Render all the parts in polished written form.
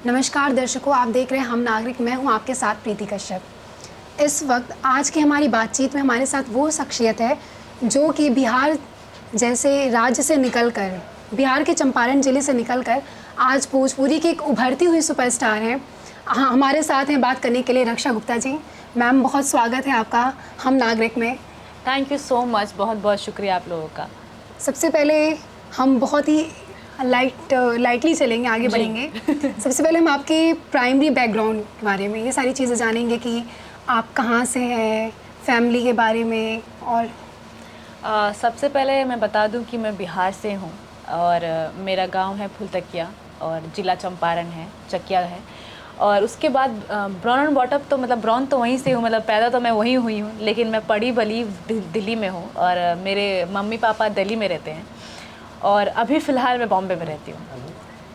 नमस्कार दर्शकों, आप देख रहे हैं हम नागरिक। मैं हूं आपके साथ प्रीति कश्यप। इस वक्त आज की हमारी बातचीत में हमारे साथ वो शख्सियत है जो कि बिहार जैसे राज्य से निकलकर, बिहार के चंपारण ज़िले से निकलकर आज भोजपुरी की एक उभरती हुई सुपरस्टार हैं। हमारे साथ हैं बात करने के लिए रक्षा गुप्ता जी। मैम, बहुत स्वागत है आपका हम नागरिक में। थैंक यू सो मच, बहुत बहुत शुक्रिया आप लोगों का। सबसे पहले हम बहुत ही लाइटली चलेंगे, आगे बढ़ेंगे। सबसे पहले हम आपके प्राइमरी बैकग्राउंड के बारे में ये सारी चीज़ें जानेंगे कि आप कहाँ से हैं, फैमिली के बारे में। और सबसे पहले मैं बता दूं कि मैं बिहार से हूं और मेरा गांव है फुलतकिया और ज़िला चंपारण है, चकिया है। और उसके बाद ब्राउन एंड बॉटअप तो मतलब ब्राउन तो वहीं से हूँ, मतलब पैदा तो मैं वहीं हुई हूँ, लेकिन मैं पढ़ी बली दिल्ली में हूँ और मेरे मम्मी पापा दिल्ली में रहते हैं और अभी फ़िलहाल मैं बॉम्बे में रहती हूँ।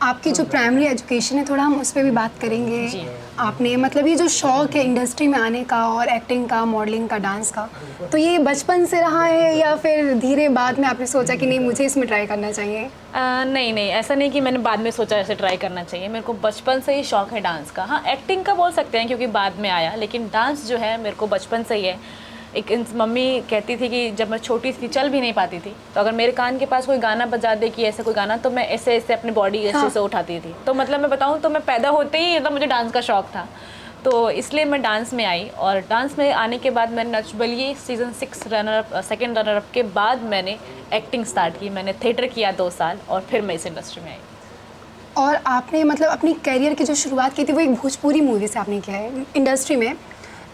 आपकी जो प्राइमरी एजुकेशन है, थोड़ा हम उस पर भी बात करेंगे। आपने मतलब ये जो शौक़ है इंडस्ट्री में आने का और एक्टिंग का, मॉडलिंग का, डांस का, तो ये बचपन से रहा है या फिर धीरे बाद में आपने सोचा कि नहीं मुझे इसमें ट्राई करना चाहिए? नहीं, ऐसा नहीं कि मैंने बाद में सोचा ऐसे ट्राई करना चाहिए। मेरे को बचपन से ही शौक़ है डांस का। हाँ, एक्टिंग का बोल सकते हैं क्योंकि बाद में आया, लेकिन डांस जो है मेरे को बचपन से ही है। एक मम्मी कहती थी कि जब मैं छोटी सी चल भी नहीं पाती थी तो अगर मेरे कान के पास कोई गाना बजा दे कि ऐसे कोई गाना, तो मैं ऐसे ऐसे अपनी बॉडी ऐसे से उठाती थी। तो मतलब मैं बताऊँ तो मैं पैदा होते ही मतलब मुझे डांस का शौक़ था, तो इसलिए मैं डांस में आई। और डांस में आने के बाद मैंने Nach Baliye season 6 second runner up के बाद मैंने एक्टिंग स्टार्ट की। मैंने थिएटर किया 2 साल और फिर मैं इस इंडस्ट्री में आई। और आपने मतलब अपनी करियर की जो शुरुआत की थी वो एक भोजपुरी मूवी से आपने किया है इंडस्ट्री में।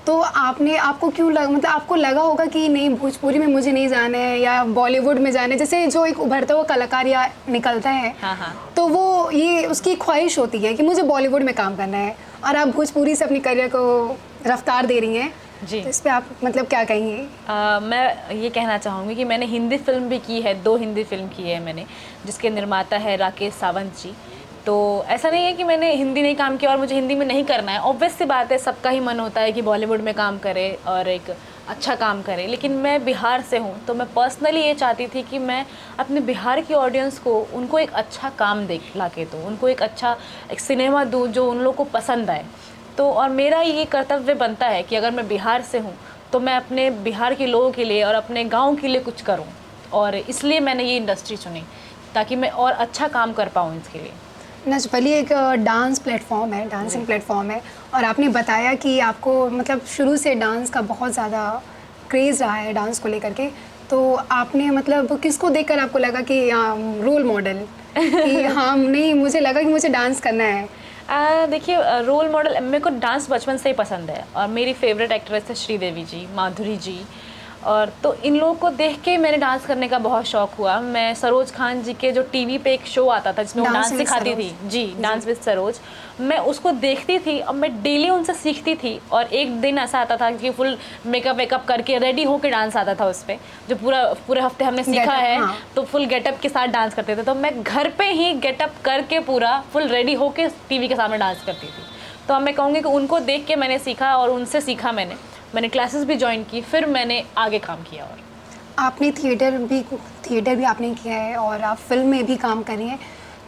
तो आपको क्यों मतलब आपको लगा होगा कि नहीं भोजपुरी में मुझे नहीं जाना है या बॉलीवुड में जाना है, जैसे जो एक उभरता हुआ कलाकार या निकलता है। हाँ। तो वो ये उसकी ख्वाहिश होती है कि मुझे बॉलीवुड में काम करना है और आप भोजपुरी से अपनी करियर को रफ्तार दे रही हैं जी। तो इस पर आप मतलब क्या कहेंगे? मैं ये कहना चाहूँगी कि मैंने हिंदी फिल्म भी की है, 2 हिंदी फिल्म की है मैंने, जिसके निर्माता है राकेश सावंत जी। तो ऐसा नहीं है कि मैंने हिंदी नहीं काम किया और मुझे हिंदी में नहीं करना है। ऑब्वियस सी बात है, सबका ही मन होता है कि बॉलीवुड में काम करे और एक अच्छा काम करे, लेकिन मैं बिहार से हूँ तो मैं पर्सनली ये चाहती थी कि मैं अपने बिहार की ऑडियंस को उनको एक अच्छा काम ला के दूँ, उनको एक अच्छा एक सिनेमा दूँ जो उन लोगों को पसंद आए। तो और मेरा ये कर्तव्य बनता है कि अगर मैं बिहार से हूँ तो मैं अपने बिहार के लोगों के लिए और अपने गाँव के लिए कुछ करूँ, और इसलिए मैंने ये इंडस्ट्री चुनी ताकि मैं और अच्छा काम कर पाऊँ इसके लिए। नच बलिए एक डांस प्लेटफॉर्म है, डांसिंग प्लेटफॉर्म है, और आपने बताया कि आपको मतलब शुरू से डांस का बहुत ज़्यादा क्रेज़ रहा है डांस को लेकर के। तो आपने मतलब किसको देखकर आपको लगा कि रोल मॉडल कि हाँ नहीं मुझे लगा कि मुझे डांस करना है? देखिए, रोल मॉडल मेरे को डांस बचपन से ही पसंद है और मेरी फेवरेट एक्ट्रेस है श्रीदेवी जी, माधुरी जी, और तो इन लोगों को देख के मैंने डांस करने का बहुत शौक़ हुआ। मैं सरोज खान जी के जो टीवी पे एक शो आता था जिसमें वो डांस सिखाती थी जी, डांस विद सरोज, मैं उसको देखती थी और मैं डेली उनसे सीखती थी। और एक दिन ऐसा आता था कि फुल मेकअप वेकअप करके रेडी होकर डांस आता था उस पर, जो पूरे हफ्ते हमने सीखा है। हाँ। तो फुल गेटअप के साथ डांस करते थे, तो मैं घर पर ही गेटअप करके पूरा फुल रेडी होकर टीवी के सामने डांस करती थी। तो मैं कहूँगी कि उनको देख के मैंने सीखा और उनसे सीखा मैंने क्लासेस भी ज्वाइन की, फिर मैंने आगे काम किया। और आपने थिएटर भी आपने किया है और आप फिल्म में भी काम कर रही हैं।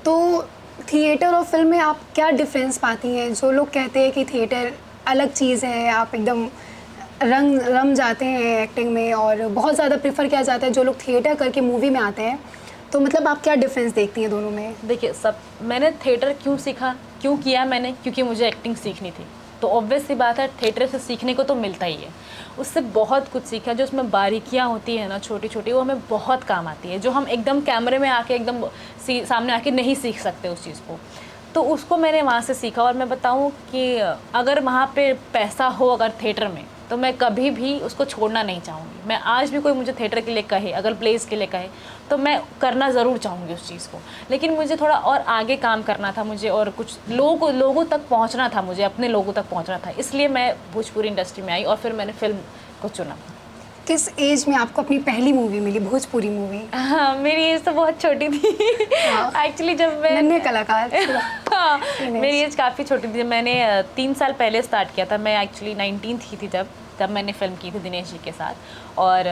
तो थिएटर और फिल्म में आप क्या डिफरेंस पाती हैं? जो लोग कहते हैं कि थिएटर अलग चीज़ है, आप एकदम रम जाते हैं एक्टिंग में और बहुत ज़्यादा प्रेफर किया जाता है जो लोग थिएटर करके मूवी में आते हैं, तो मतलब आप क्या डिफरेंस देखती हैं दोनों में? देखिए, मैंने थिएटर क्यों किया मैंने, क्योंकि मुझे एक्टिंग सीखनी थी। तो ऑब्वियस सी बात है, थिएटर से सीखने को तो मिलता ही है, उससे बहुत कुछ सीखा। जो उसमें बारीकियाँ होती है ना छोटी छोटी, वो हमें बहुत काम आती है, जो हम एकदम कैमरे में आके एकदम सामने आके नहीं सीख सकते उस चीज़ को। तो उसको मैंने वहाँ से सीखा। और मैं बताऊँ कि अगर वहाँ पे पैसा हो अगर थिएटर में, तो मैं कभी भी उसको छोड़ना नहीं चाहूँगी। मैं आज भी कोई मुझे थिएटर के लिए कहे, अगर प्लेस के लिए कहे, तो मैं करना ज़रूर चाहूँगी उस चीज़ को। लेकिन मुझे थोड़ा और आगे काम करना था मुझे, और कुछ लोगों तक पहुँचना था मुझे, अपने लोगों तक पहुँचना था, इसलिए मैं भोजपुरी इंडस्ट्री में आई और फिर मैंने फिल्म को चुना। किस एज में आपको अपनी पहली मूवी मिली, भोजपुरी मूवी? हाँ, मेरी एज तो बहुत छोटी थी एक्चुअली जब मैं नन्हे कलाकार। हाँ, मेरी एज काफ़ी छोटी थी। मैंने 3 साल पहले स्टार्ट किया था। मैं एक्चुअली 19 थी जब मैंने फिल्म की थी दिनेश जी के साथ। और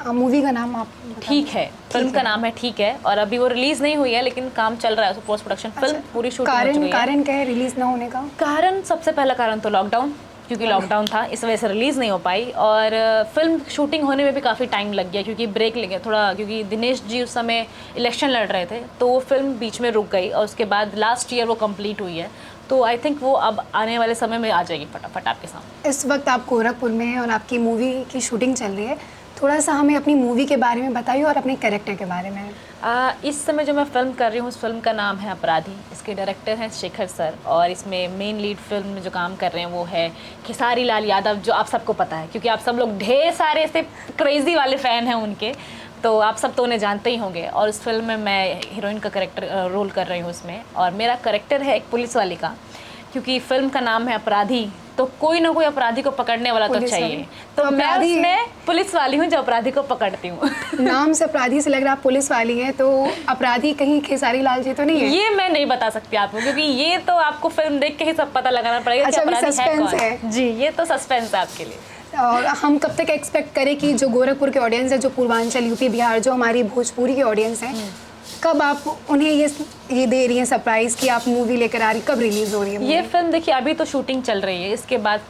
मूवी का नाम आप बता ठीक है, फिल्म का नाम है ठीक है, और अभी वो रिलीज नहीं हुई है लेकिन काम चल रहा है, पोस्ट प्रोडक्शन फिल्म पूरी शूटिंग हो चुकी है। कारण क्या है रिलीज ना होने का? कारण, सबसे पहला कारण तो लॉकडाउन, क्योंकि लॉकडाउन था इस वजह से रिलीज़ नहीं हो पाई, और फिल्म शूटिंग होने में भी काफ़ी टाइम लग गया क्योंकि ब्रेक ले गया थोड़ा, क्योंकि दिनेश जी उस समय इलेक्शन लड़ रहे थे तो वो फिल्म बीच में रुक गई, और उसके बाद लास्ट ईयर वो कंप्लीट हुई है, तो आई थिंक वो अब आने वाले समय में आ जाएगी फटाफट आपके सामने। इस वक्त आप गोरखपुर में हैं और आपकी मूवी की शूटिंग चल रही है, थोड़ा सा हमें अपनी मूवी के बारे में बताइए और अपने कैरेक्टर के बारे में। इस समय जो मैं फिल्म कर रही हूँ उस फिल्म का नाम है अपराधी। इसके डायरेक्टर हैं शेखर सर, और इसमें मेन लीड फिल्म में जो काम कर रहे हैं वो है खेसारी लाल यादव, जो आप सबको पता है क्योंकि आप सब लोग ढेर सारे ऐसे क्रेजी वाले फ़ैन हैं उनके, तो आप सब तो उन्हें जानते ही होंगे। और उस फिल्म में मैं हीरोइन का कैरेक्टर रोल कर रही हूँ उसमें, और मेरा कैरेक्टर है एक पुलिस वाली का, क्योंकि फिल्म का नाम है अपराधी, तो कोई ना कोई अपराधी को पकड़ने वाला तो चाहिए, तो मैं उसमें पुलिस वाली हूँ जो अपराधी को पकड़ती हूँ। नाम से अपराधी से लग रहा है आप पुलिस वाली हैं, तो अपराधी कहीं खेसारी लाल जी तो नहीं है? ये मैं नहीं बता सकती आपको, क्योंकि ये तो आपको फिल्म देख के ही सब पता लगाना पड़ेगा। अच्छा, कि अपराधी सस्पेंस है। जी, ये तो सस्पेंस है आपके लिए। और हम कब तक एक्सपेक्ट करें कि जो गोरखपुर के ऑडियंस है, जो पूर्वांचल यूपी बिहार, जो हमारी भोजपुरी की ऑडियंस है, कब आप उन्हें ये दे रही हैं सरप्राइज कि आप मूवी लेकर आ रही, कब रिलीज हो रही है? ये फिल्म देखिए अभी तो शूटिंग चल रही है, इसके बाद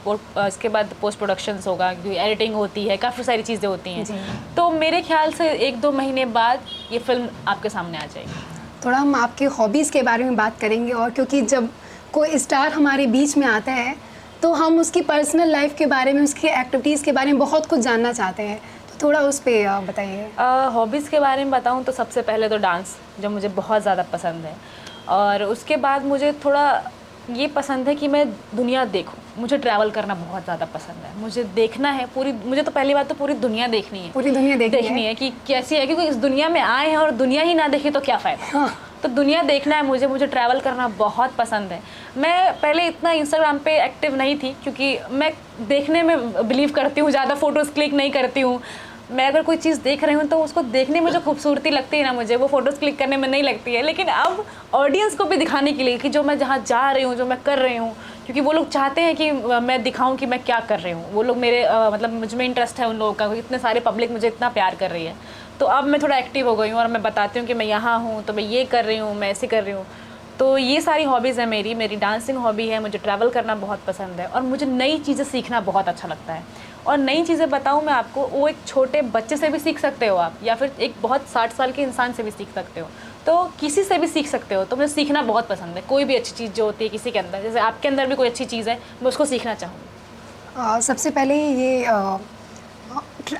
पोस्ट प्रोडक्शंस होगा, क्योंकि एडिटिंग होती है, काफ़ी सारी चीज़ें होती हैं, तो मेरे ख्याल से 1-2 महीने बाद ये फिल्म आपके सामने आ जाएगी। थोड़ा हम आपके हॉबीज़ के बारे में बात करेंगे, और क्योंकि जब कोई स्टार हमारे बीच में आता है तो हम उसकी पर्सनल लाइफ के बारे में, उसकी एक्टिविटीज़ के बारे में बहुत कुछ जानना चाहते हैं, तो थोड़ा उस पर बताइए। हॉबीज़ के बारे में बताऊं तो सबसे पहले तो डांस, जो मुझे बहुत ज़्यादा पसंद है, और उसके बाद मुझे थोड़ा ये पसंद है कि मैं दुनिया देखूं। मुझे ट्रैवल करना बहुत ज़्यादा पसंद है, मुझे देखना है पूरी, मुझे तो पहली बात तो पूरी दुनिया देखनी है, पूरी दुनिया देखनी है कि कैसी है, क्योंकि इस दुनिया में आए हैं और दुनिया ही ना देखे तो क्या फ़ायदा। हाँ। तो दुनिया देखना है मुझे ट्रैवल करना बहुत पसंद है। मैं पहले इतना इंस्टाग्राम पे एक्टिव नहीं थी, क्योंकि मैं देखने में बिलीव करती हूँ, ज़्यादा फ़ोटोज़ क्लिक नहीं करती हूँ। मैं अगर कोई चीज़ देख रही हूँ तो उसको देखने में जो खूबसूरती लगती है ना, मुझे वो फ़ोटोज़ क्लिक करने में नहीं लगती है। लेकिन अब ऑडियंस को भी दिखाने के लिए कि जो मैं जहाँ जा रही हूँ, जो मैं कर रही हूँ, क्योंकि वो लोग चाहते हैं कि मैं दिखाऊं कि मैं क्या कर रही हूँ। वो लोग मेरे मतलब मुझ में इंटरेस्ट है उन लोगों का, इतने सारे पब्लिक मुझे इतना प्यार कर रही है, तो अब मैं थोड़ा एक्टिव हो गई हूँ और मैं बताती हूँ कि मैं यहाँ हूँ, तो मैं ये कर रही हूँ, मैं ऐसे कर रही हूँ। तो ये सारी हॉबीज़ है मेरी डांसिंग हॉबी है, मुझे ट्रैवल करना बहुत पसंद है, और मुझे नई चीज़ें सीखना बहुत अच्छा लगता है। और नई चीज़ें बताऊँ मैं आपको, वो एक छोटे बच्चे से भी सीख सकते हो आप, या फिर एक बहुत 60 साल के इंसान से भी सीख सकते हो, तो किसी से भी सीख सकते हो। तो मुझे सीखना बहुत पसंद है, कोई भी अच्छी चीज़ जो होती है किसी के अंदर, जैसे आपके अंदर भी कोई अच्छी चीज़ है, मैं उसको सीखना चाहूँगी। सबसे पहले ये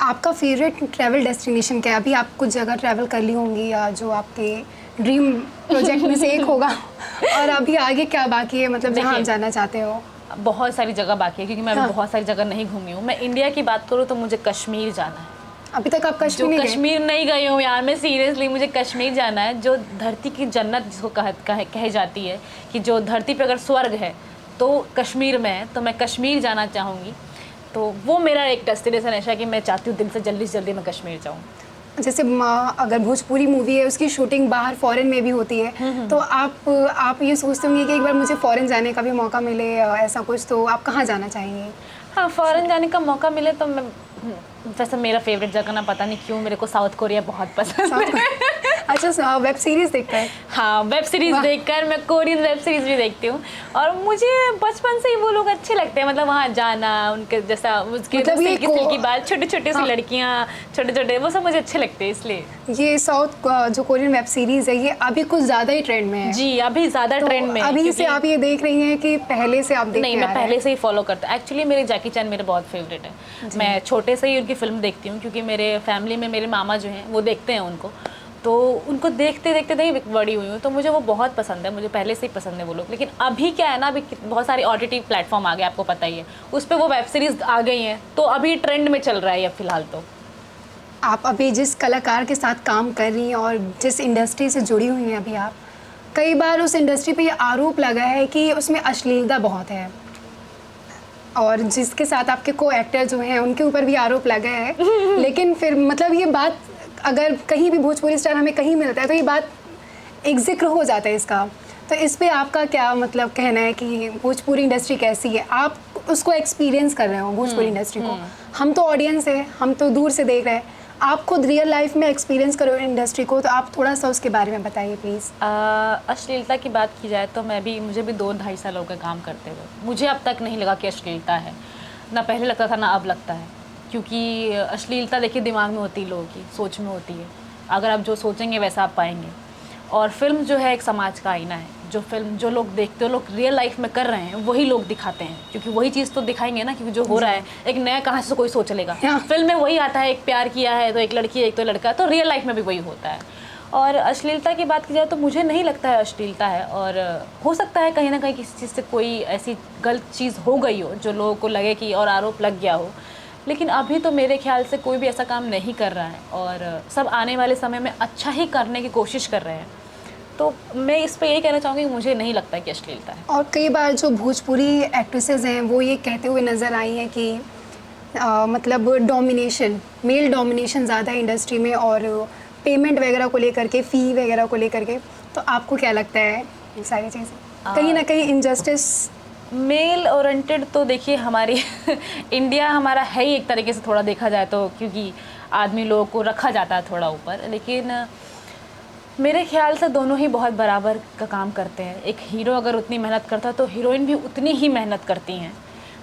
आपका फेवरेट ट्रैवल डेस्टिनेशन क्या है? अभी आप कुछ जगह ट्रैवल कर ली होंगी, या जो आपके ड्रीम प्रोजेक्ट में से एक होगा, और अभी आगे क्या बाकी है, मतलब जहाँ आप जाना चाहते हो? बहुत सारी जगह बाकी है, क्योंकि मैं अभी बहुत सारी जगह नहीं घूमी हूँ। मैं इंडिया की बात करूँ तो मुझे कश्मीर जाना है। अभी तक आप कश्मीर नहीं गई हूँ यार, मैं सीरियसली, मुझे कश्मीर जाना है, जो धरती की जन्नत जिसको कहे जाती है, कि जो धरती पे अगर स्वर्ग है तो कश्मीर में है, तो मैं कश्मीर जाना चाहूँगी। तो वो मेरा एक डेस्टिनेशन ऐसा है कि मैं चाहती हूँ दिल से जल्दी से जल्दी मैं कश्मीर जाऊँ। जैसे अगर भोजपुरी मूवी है उसकी शूटिंग बाहर फॉरेन में भी होती है, तो आप ये सोचते होंगे कि एक बार मुझे फॉरेन जाने का भी मौका मिले, ऐसा कुछ, तो आप कहाँ जाना चाहेंगे? हाँ, फॉरेन जाने का मौका मिले तो मैं, वैसे मेरा फेवरेट जगह ना पता नहीं क्यों मेरे को साउथ कोरिया बहुत पसंद है। अच्छा, वेब सीरीज़ देखता है? हाँ, वेब सीरीज़ देखकर, मैं कोरियन वेब सीरीज़ भी देखती हूँ, और मुझे बचपन से ही वो लोग अच्छे लगते हैं, मतलब वहाँ जाना, उनके जैसा, उसके मतलब ये की बात, छोटी छोटी सी लड़कियाँ, छोटे छोटे, वो सब मुझे अच्छे लगते हैं, इसलिए। ये साउथ जो कोरियन वेब सीरीज़ है, ये अभी कुछ ज़्यादा ही ट्रेंड में है। जी, अभी ज़्यादा ट्रेंड में है। अभी से आप ये देख रही हैं कि पहले से आप देखते? नहीं, मैं पहले से ही फॉलो करता हूँ। एक्चुअली मेरे जैकी चैन मेरे बहुत फेवरेट है, मैं छोटे से ही उनकी फिल्म देखती हूँ, क्योंकि मेरे फैमिली में मेरे मामा जो हैं वो देखते हैं उनको, तो उनको देखते देखते नहीं बड़ी हुई हूँ, तो मुझे वो बहुत पसंद है, मुझे पहले से ही पसंद है वो लोग। लेकिन अभी क्या है ना, अभी बहुत सारी OTT प्लेटफॉर्म आ गए, आपको पता ही है, उस पर वो वेब सीरीज़ आ गई हैं, तो अभी ट्रेंड में चल रहा है ये फ़िलहाल। तो आप अभी जिस कलाकार के साथ काम कर रही हैं और जिस इंडस्ट्री से जुड़ी हुई हैं अभी आप, कई बार उस इंडस्ट्री पे ये आरोप लगा है कि उसमें अश्लीलता बहुत है, और जिसके साथ आपके को एक्टर जो हैं उनके ऊपर भी आरोप लगा है। लेकिन फिर मतलब ये बात अगर कहीं भी भोजपुरी स्टार हमें कहीं मिलता है तो ये बात एक जिक्र हो जाता है इसका, तो इस पे आपका क्या मतलब कहना है कि भोजपुरी इंडस्ट्री कैसी है? आप उसको एक्सपीरियंस कर रहे हो भोजपुरी इंडस्ट्री को, हम तो ऑडियंस है, हम तो दूर से देख रहे हैं, आप खुद रियल लाइफ में एक्सपीरियंस करो इंडस्ट्री को, तो आप थोड़ा सा उसके बारे में बताइए प्लीज़। अश्लीलता की बात की जाए तो मुझे भी 2-2.5 साल हो गए काम करते हुए। मुझे अब तक नहीं लगा कि अश्लीलता है, ना पहले लगता था ना अब लगता है, क्योंकि अश्लीलता देखिए दिमाग में होती है, लोगों की सोच में होती है। अगर आप जो सोचेंगे वैसा आप पाएंगे। और फिल्म जो है एक समाज का आईना है। जो लोग देखते हो, लोग रियल लाइफ में कर रहे हैं वही लोग दिखाते हैं, क्योंकि वही चीज़ तो दिखाएंगे ना, क्योंकि जो हो रहा है एक नया कहाँ से कोई सोच लेगा। फिल्म में वही आता है, एक प्यार किया है तो एक लड़की एक तो लड़का, तो रियल लाइफ में भी वही होता है। और अश्लीलता की बात की जाए तो मुझे नहीं लगता है अश्लीलता है, और हो सकता है कहीं ना कहीं किसी चीज़ से कोई ऐसी गलत चीज़ हो गई हो जो लोगों को लगे कि और आरोप लग गया हो, लेकिन अभी तो मेरे ख्याल से कोई भी ऐसा काम नहीं कर रहा है, और सब आने वाले समय में अच्छा ही करने की कोशिश कर रहे हैं। तो मैं इस पर यही कहना चाहूँगी कि मुझे नहीं लगता कि अश्लीलता है। और कई बार जो भोजपुरी एक्ट्रेसेस हैं वो ये कहते हुए नज़र आई हैं कि मतलब डोमिनेशन, मेल डोमिनेशन ज़्यादा है इंडस्ट्री में, और पेमेंट वगैरह को लेकर के, फ़ी वगैरह को लेकर के, तो आपको क्या लगता है ये सारी चीज़ें कहीं ना कहीं इनजस्टिस? मेल ओरिएंटेड तो देखिए हमारी इंडिया हमारा है ही एक तरीके से, थोड़ा देखा जाए तो, क्योंकि आदमी लोगों को रखा जाता है थोड़ा ऊपर, लेकिन मेरे ख्याल से दोनों ही बहुत बराबर का काम करते हैं। एक हीरो अगर उतनी मेहनत करता है तो हीरोइन भी उतनी ही मेहनत करती हैं।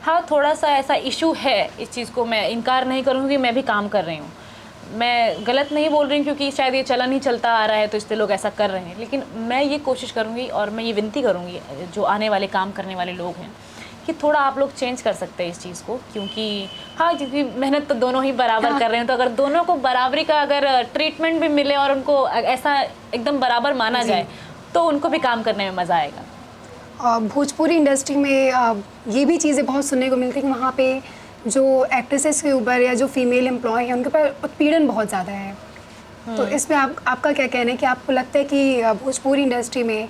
हाँ, थोड़ा सा ऐसा इशू है, इस चीज़ को मैं इनकार नहीं करूँगी, मैं भी काम कर रही हूँ, मैं गलत नहीं बोल रही हूँ, क्योंकि शायद ये चलन ही चलता आ रहा है तो इसलिए लोग ऐसा कर रहे हैं। लेकिन मैं ये कोशिश करूँगी और मैं ये विनती करूँगी जो आने वाले काम करने वाले लोग हैं कि थोड़ा आप लोग चेंज कर सकते हैं इस चीज़ को, क्योंकि हाँ, क्योंकि मेहनत तो दोनों ही बराबर कर रहे हैं, तो अगर दोनों को बराबरी का अगर ट्रीटमेंट भी मिले और उनको ऐसा एकदम बराबर माना जाए तो उनको भी काम करने में मज़ा आएगा। भोजपुरी इंडस्ट्री में ये भी चीज़ें बहुत सुनने को मिलती हैं कि वहाँ पे जो एक्ट्रेसेस के ऊपर या जो फीमेल एम्प्लॉय हैं उनके ऊपर उत्पीड़न बहुत ज़्यादा है। तो इसमें आपका क्या कहना है कि आपको लगता है कि भोजपुरी इंडस्ट्री में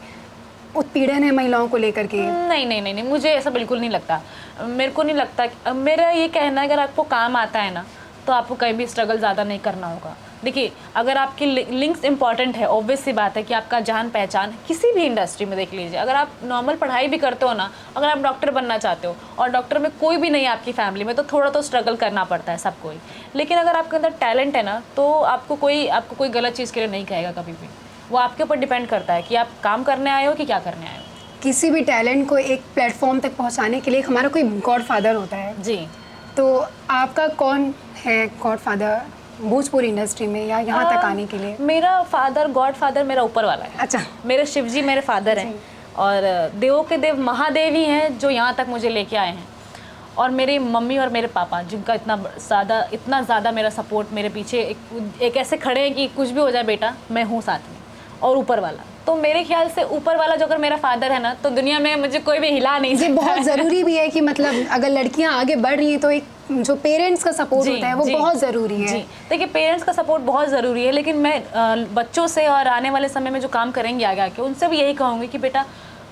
उत्पीड़न है महिलाओं को लेकर के? नहीं, मुझे ऐसा बिल्कुल नहीं लगता। मेरे को नहीं लगता। मेरा ये कहना है अगर आपको काम आता है ना तो आपको कहीं भी स्ट्रगल ज़्यादा नहीं करना होगा। देखिए, अगर आपकी लिंक्स इंपॉर्टेंट है, ऑब्वियस सी बात है कि आपका जान पहचान किसी भी इंडस्ट्री में देख लीजिए, अगर आप नॉर्मल पढ़ाई भी करते हो ना, अगर आप डॉक्टर बनना चाहते हो और डॉक्टर में कोई भी नहीं है आपकी फैमिली में, तो थोड़ा तो स्ट्रगल करना पड़ता है सबको ही। लेकिन अगर आपके अंदर टैलेंट है ना तो आपको कोई गलत चीज़ के लिए नहीं कहेगा कभी भी। वो आपके ऊपर डिपेंड करता है कि आप काम करने आए हो कि क्या करने आए हो। किसी भी टैलेंट को एक प्लेटफॉर्म तक पहुंचाने के लिए हमारा कोई गॉड फादर होता है जी। तो आपका कौन है गॉड फादर भोजपुरी इंडस्ट्री में या यहाँ तक आने के लिए? मेरा फादर, गॉड फादर मेरा ऊपर वाला है। अच्छा। मेरे शिव जी मेरे फादर हैं, और देवों के देव महादेव ही हैं जो यहाँ तक मुझे लेके आए हैं। और मेरी मम्मी और मेरे पापा जिनका इतना ज़्यादा मेरा सपोर्ट मेरे पीछे एक ऐसे खड़े हैं कि कुछ भी हो जाए बेटा मैं हूँ साथ में। और ऊपर वाला, तो मेरे ख्याल से ऊपर वाला जो अगर मेरा फादर है ना तो दुनिया में मुझे कोई भी हिला नहीं सकता। बहुत ज़रूरी भी है कि मतलब अगर लड़कियां आगे बढ़ रही हैं तो एक जो पेरेंट्स का सपोर्ट होता है वो बहुत ज़रूरी है। जी, देखिए पेरेंट्स का सपोर्ट बहुत ज़रूरी है, लेकिन मैं बच्चों से और आने वाले समय में जो काम करेंगे आगे आके उनसे भी यही कहूँगी कि बेटा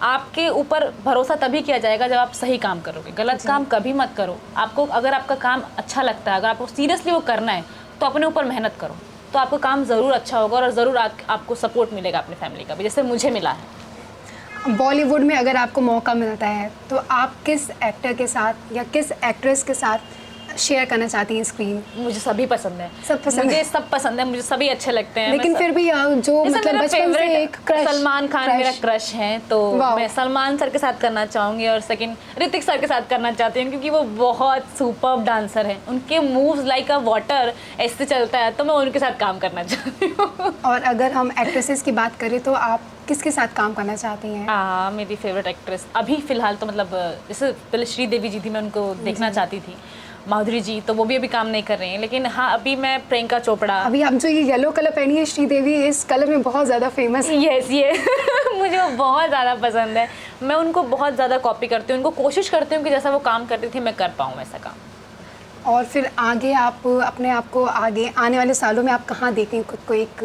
आपके ऊपर भरोसा तभी किया जाएगा जब आप सही काम करोगे। गलत काम कभी मत करो। आपको अगर आपका काम अच्छा लगता है, अगर आपको सीरियसली वो करना है तो अपने ऊपर मेहनत करो, तो आपका काम ज़रूर अच्छा होगा और ज़रूर आपको सपोर्ट मिलेगा अपनी फैमिली का भी, जैसे मुझे मिला है। बॉलीवुड में अगर आपको मौका मिलता है तो आप किस एक्टर के साथ या किस एक्ट्रेस के साथ शेयर करना चाहती हैं स्क्रीन? मुझे सभी पसंद है। सब पसंद मुझे है? सब पसंद है, मुझे सभी अच्छे लगते हैं। लेकिन फिर भी जो मतलब बचपन से एक क्रश, सलमान खान मेरा क्रश है, तो मैं सलमान सर के साथ करना चाहूँगी। और सेकंड ऋतिक सर के साथ करना चाहती हूँ क्योंकि वो बहुत सुपर्ब डांसर हैं। उनके मूव्स लाइक अ वाटर ऐसे चलता है, तो मैं उनके साथ काम करना चाहती हूँ। और अगर हम एक्ट्रेसेस की बात करें तो आप किसके साथ काम करना चाहती हैं? मेरी फेवरेट एक्ट्रेस अभी फ़िलहाल तो मतलब जैसे पहले श्रीदेवी जी थी, मैं उनको देखना चाहती थी। माधुरी जी तो वो भी अभी काम नहीं कर रही हैं, लेकिन हाँ अभी मैं प्रियंका चोपड़ा। अभी आप जो ये येलो कलर पहनी है श्रीदेवी, इस कलर में बहुत ज़्यादा फेमस है। यस ये मुझे वो बहुत ज़्यादा पसंद है। मैं उनको बहुत ज़्यादा कॉपी करती हूँ, उनको कोशिश करती हूँ कि जैसा वो काम करती थी मैं कर पाऊँ वैसा काम। और फिर आगे आप अपने आप को आगे आने वाले सालों में आप कहाँ देखें खुद को? एक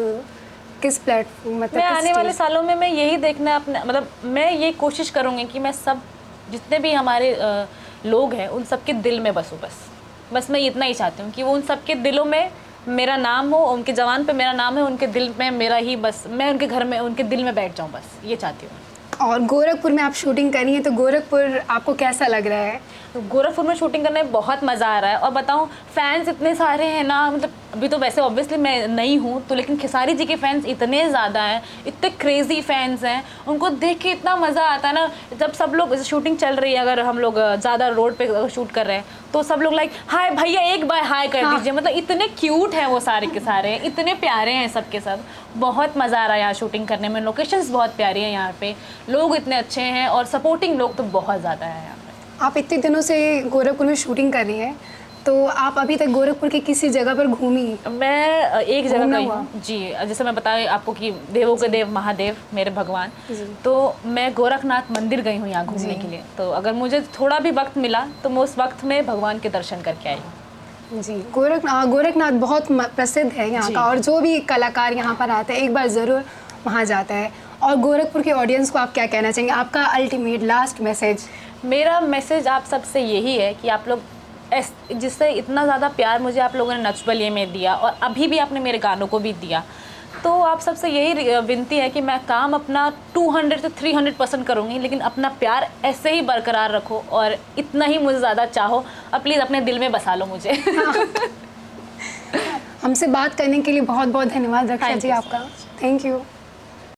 किस प्लेटफॉर्म, मतलब मैं आने वाले सालों में मैं यही देखना अपना, मतलब मैं ये कोशिश करूँगी कि मैं सब जितने भी हमारे लोग हैं उन सबके दिल में बसूँ। बस मैं इतना ही चाहती हूँ कि वो उन सबके दिलों में मेरा नाम हो, उनके जवान पे मेरा नाम है, उनके दिल में मेरा ही, बस मैं उनके घर में उनके दिल में बैठ जाऊँ, बस ये चाहती हूँ। और गोरखपुर में आप शूटिंग करी है तो गोरखपुर आपको कैसा लग रहा है? तो गोरखपुर में शूटिंग करने में बहुत मज़ा आ रहा है। और बताऊँ, फैंस इतने सारे हैं ना, मतलब अभी तो वैसे ऑब्वियसली मैं नहीं हूँ तो, लेकिन खेसारी जी के फैंस इतने ज़्यादा हैं, इतने क्रेज़ी फैंस हैं, उनको देख के इतना मज़ा आता है ना। जब सब लोग शूटिंग चल रही है, अगर हम लोग ज़्यादा रोड पे शूट कर रहे हैं तो सब लोग लाइक हाय भैया एक बार हाय कर दीजिए। मतलब इतने क्यूट हैं वो सारे के सारे, इतने प्यारे हैं सब के सब। बहुत मज़ा आ रहा है यहाँ शूटिंग करने में, लोकेशंस बहुत प्यारी हैं यहाँ पे, लोग इतने अच्छे हैं और सपोर्टिंग लोग तो बहुत ज़्यादा है यहाँ पे। आप इतने दिनों से गोरखपुर में शूटिंग कर रही हैं, तो आप अभी तक गोरखपुर की किसी जगह पर घूमी? मैं एक जगह घूमना गई हुआ? हूँ जी, जैसे मैं बताया आपको कि देवों के देव महादेव मेरे भगवान, तो मैं गोरखनाथ मंदिर गई हूँ यहाँ घूमने के लिए। तो अगर मुझे थोड़ा भी वक्त मिला तो मैं उस वक्त में भगवान के दर्शन करके आई हूँ। जी, गोरखनाथ बहुत प्रसिद्ध है यहाँ का, और जो भी कलाकार यहाँ पर आते हैं एक बार ज़रूर वहाँ जाता है। और गोरखपुर के ऑडियंस को आप क्या कहना चाहेंगे, आपका अल्टीमेट लास्ट मैसेज? मेरा मैसेज आप सबसे यही है कि आप लोग जिससे इतना ज़्यादा प्यार मुझे आप लोगों ने नच बलिए में दिया और अभी भी आपने मेरे गानों को भी दिया, तो आप सबसे यही विनती है कि मैं काम अपना 200 से 300% करूँगी, लेकिन अपना प्यार ऐसे ही बरकरार रखो और इतना ही मुझे ज़्यादा चाहो। अब प्लीज़ अपने दिल में बसा लो मुझे। हमसे बात करने के लिए बहुत बहुत धन्यवाद रक्षा जी आपका। Thank you.